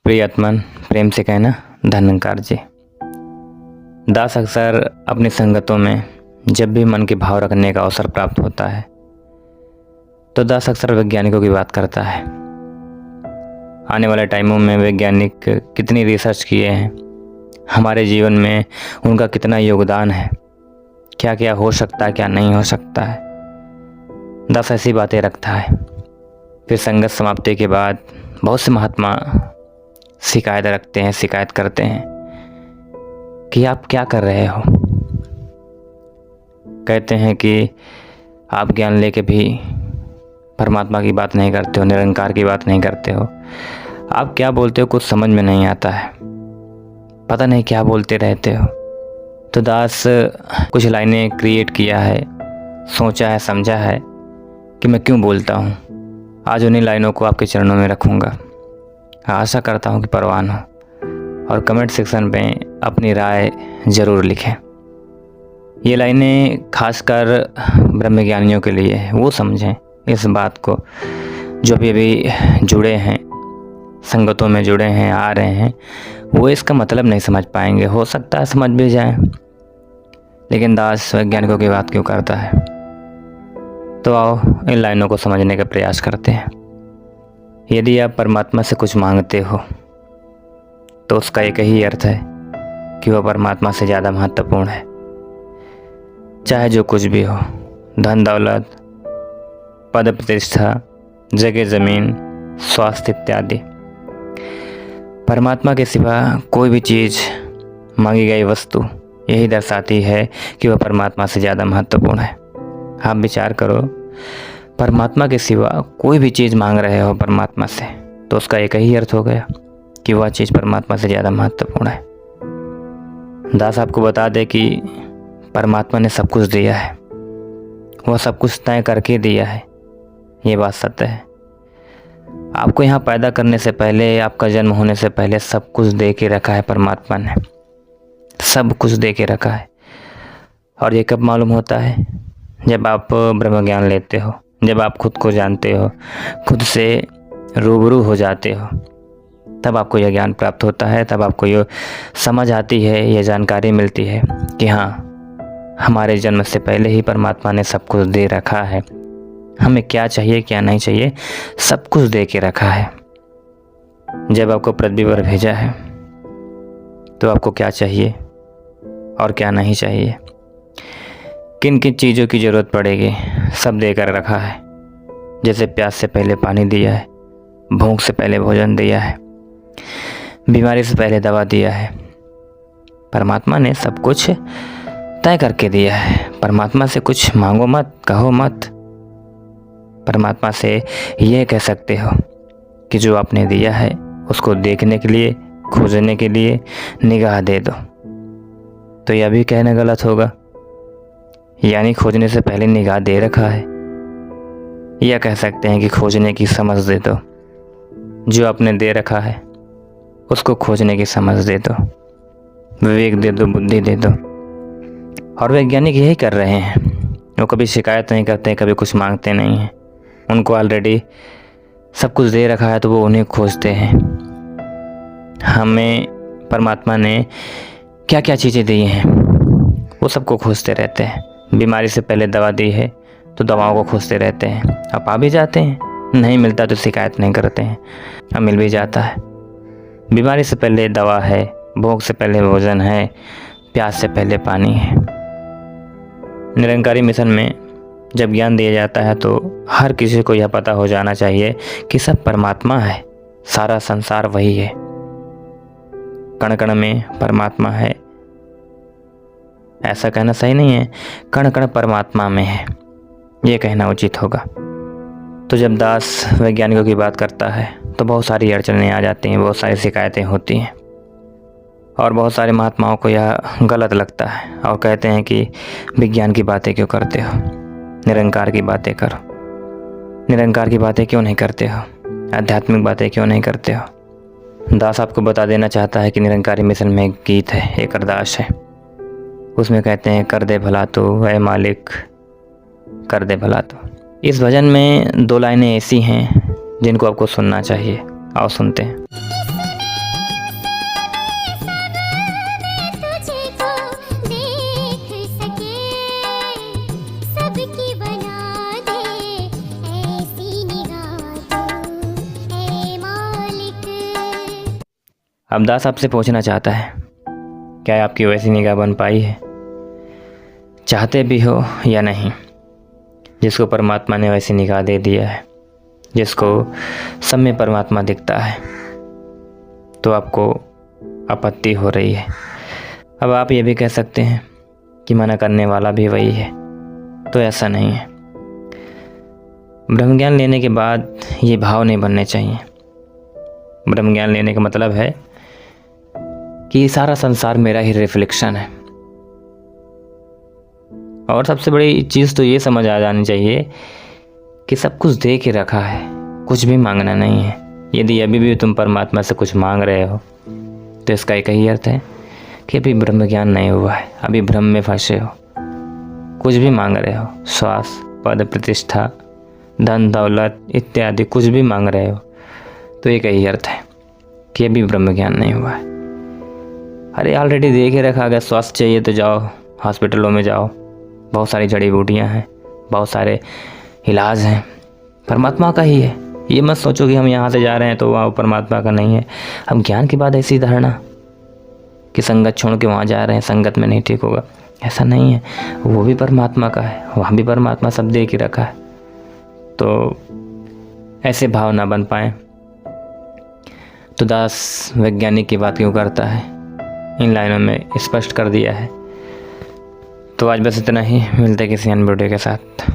प्रियतमन प्रेम से कहना धन्यकार जी। दास अक्सर अपनी संगतों में जब भी मन के भाव रखने का अवसर प्राप्त होता है तो दास अक्सर वैज्ञानिकों की बात करता है। आने वाले टाइमों में वैज्ञानिक कितनी रिसर्च किए हैं, हमारे जीवन में उनका कितना योगदान है, क्या क्या हो सकता है क्या नहीं हो सकता है। दास ऐसी बातें रखता है। फिर संगत समाप्ति के बाद बहुत से महात्मा शिकायत रखते हैं, शिकायत करते हैं कि आप क्या कर रहे हो। कहते हैं कि आप ज्ञान लेके भी परमात्मा की बात नहीं करते हो, निरंकार की बात नहीं करते हो। आप क्या बोलते हो कुछ समझ में नहीं आता है, पता नहीं क्या बोलते रहते हो। तो दास कुछ लाइनें क्रिएट किया है, सोचा है, समझा है कि मैं क्यों बोलता हूँ। आज उन्हीं लाइनों को आपके चरणों में रखूँगा। आशा करता हूँ कि परवान हो और कमेंट सेक्शन में अपनी राय ज़रूर लिखें। ये लाइनें खासकर ब्रह्मज्ञानियों के लिए है, वो समझें इस बात को। जो भी अभी जुड़े हैं, संगतों में जुड़े हैं, आ रहे हैं, वो इसका मतलब नहीं समझ पाएंगे। हो सकता है समझ भी जाएं, लेकिन दास वैज्ञानिकों की बात क्यों करता है। तो आओ इन लाइनों को समझने का प्रयास करते हैं। यदि आप परमात्मा से कुछ मांगते हो तो उसका एक ही अर्थ है कि वह परमात्मा से ज़्यादा महत्वपूर्ण है। चाहे जो कुछ भी हो, धन दौलत, पद प्रतिष्ठा, जगह ज़मीन, स्वास्थ्य इत्यादि, परमात्मा के सिवा कोई भी चीज़, मांगी गई वस्तु यही दर्शाती है कि वह परमात्मा से ज़्यादा महत्वपूर्ण है। आप विचार करो, परमात्मा के सिवा कोई भी चीज़ मांग रहे हो परमात्मा से, तो उसका एक ही अर्थ हो गया कि वह चीज़ परमात्मा से ज़्यादा महत्वपूर्ण है। दास आपको बता दे कि परमात्मा ने सब कुछ दिया है, वह सब कुछ तय करके दिया है। ये बात सत्य है। आपको यहाँ पैदा करने से पहले, आपका जन्म होने से पहले सब कुछ दे के रखा है परमात्मा ने, सब कुछ दे के रखा है। और ये कब मालूम होता है? जब आप ब्रह्म ज्ञान लेते हो, जब आप खुद को जानते हो, खुद से रूबरू हो जाते हो, तब आपको यह ज्ञान प्राप्त होता है। तब आपको ये समझ आती है, यह जानकारी मिलती है कि हाँ, हमारे जन्म से पहले ही परमात्मा ने सब कुछ दे रखा है। हमें क्या चाहिए क्या नहीं चाहिए सब कुछ दे के रखा है। जब आपको पृथ्वी पर भेजा है तो आपको क्या चाहिए और क्या नहीं चाहिए, किन किन चीज़ों की ज़रूरत पड़ेगी, सब देकर रखा है। जैसे प्यास से पहले पानी दिया है, भूख से पहले भोजन दिया है, बीमारी से पहले दवा दिया है। परमात्मा ने सब कुछ तय करके दिया है। परमात्मा से कुछ मांगो मत, कहो मत। परमात्मा से यह कह सकते हो कि जो आपने दिया है उसको देखने के लिए, खोजने के लिए निगाह दे दो। तो यह भी कहना गलत होगा, यानी खोजने से पहले निगाह दे रखा है। या कह सकते हैं कि खोजने की समझ दे दो। जो आपने दे रखा है उसको खोजने की समझ दे दो, विवेक दे दो, बुद्धि दे दो। और वैज्ञानिक यही कर रहे हैं। वो कभी शिकायत नहीं करते, कभी कुछ मांगते नहीं हैं। उनको ऑलरेडी सब कुछ दे रखा है तो वो उन्हें खोजते हैं। हमें परमात्मा ने क्या क्या चीज़ें दी हैं वो सबको खोजते रहते हैं। बीमारी से पहले दवा दी है तो दवाओं को खोजते रहते हैं। अब आ भी जाते हैं, नहीं मिलता तो शिकायत नहीं करते हैं, अब मिल भी जाता है। बीमारी से पहले दवा है, भूख से पहले भोजन है, प्यास से पहले पानी है। निरंकारी मिशन में जब ज्ञान दिया जाता है तो हर किसी को यह पता हो जाना चाहिए कि सब परमात्मा है, सारा संसार वही है। कण कण में परमात्मा है, ऐसा कहना सही नहीं है। कण कण परमात्मा में है, ये कहना उचित होगा। तो जब दास वैज्ञानिकों की बात करता है तो बहुत सारी अड़चनें आ जाती हैं, बहुत सारी शिकायतें होती हैं। और बहुत सारे महात्माओं को यह गलत लगता है और कहते हैं कि विज्ञान की बातें क्यों करते हो, निरंकार की बातें करो। निरंकार की बातें क्यों नहीं करते हो, आध्यात्मिक बातें क्यों नहीं करते हो। दास आपको बता देना चाहता है कि निरंकारी मिशन में एक गीत है, एक अरदास है। उसमें कहते हैं, कर दे भला तो ऐ मालिक, कर दे भला तो। इस भजन में 2 लाइनें ऐसी हैं जिनको आपको सुनना चाहिए। आओ सुनते हैं। अब दास आपसे पूछना चाहता है, क्या आपकी वैसी निगाह बन पाई है, चाहते भी हो या नहीं, जिसको परमात्मा ने वैसी निगाह दे दिया है, जिसको सब में परमात्मा दिखता है, तो आपको आपत्ति हो रही है। अब आप ये भी कह सकते हैं कि मना करने वाला भी वही है, तो ऐसा नहीं है। ब्रह्म ज्ञान लेने के बाद ये भाव नहीं बनने चाहिए। ब्रह्म ज्ञान लेने का मतलब है कि सारा संसार मेरा ही रिफ्लेक्शन है। और सबसे बड़ी चीज़ तो ये समझ आ जानी चाहिए कि सब कुछ दे के रखा है, कुछ भी मांगना नहीं है। यदि अभी भी तुम परमात्मा से कुछ मांग रहे हो तो इसका एक ही अर्थ है कि अभी ब्रह्म ज्ञान नहीं हुआ है, अभी भ्रम में फंसे हो। कुछ भी मांग रहे हो, श्वास, पद, प्रतिष्ठा, धन दौलत इत्यादि कुछ भी मांग रहे हो, तो एक ही अर्थ है कि अभी ब्रह्म ज्ञान नहीं हुआ है। अरे ऑलरेडी दे के रखा, अगर स्वास्थ्य चाहिए तो जाओ हॉस्पिटलों में जाओ, बहुत सारी जड़ी बूटियाँ हैं, बहुत सारे इलाज हैं, परमात्मा का ही है। ये मत सोचो कि हम यहाँ से जा रहे हैं तो वहाँ परमात्मा का नहीं है। अब ज्ञान के बाद ऐसी धारणा कि संगत छोड़ के वहाँ जा रहे हैं, संगत में नहीं ठीक होगा, ऐसा नहीं है। वो भी परमात्मा का है, वहाँ भी परमात्मा सब दे के रखा है। तो ऐसे भाव ना बन पाए तो दास वैज्ञानिक की बात क्यों करता है, इन लाइनों में स्पष्ट कर दिया है। तो आज बस इतना ही, मिलते किसी अन्य वीडियो के साथ।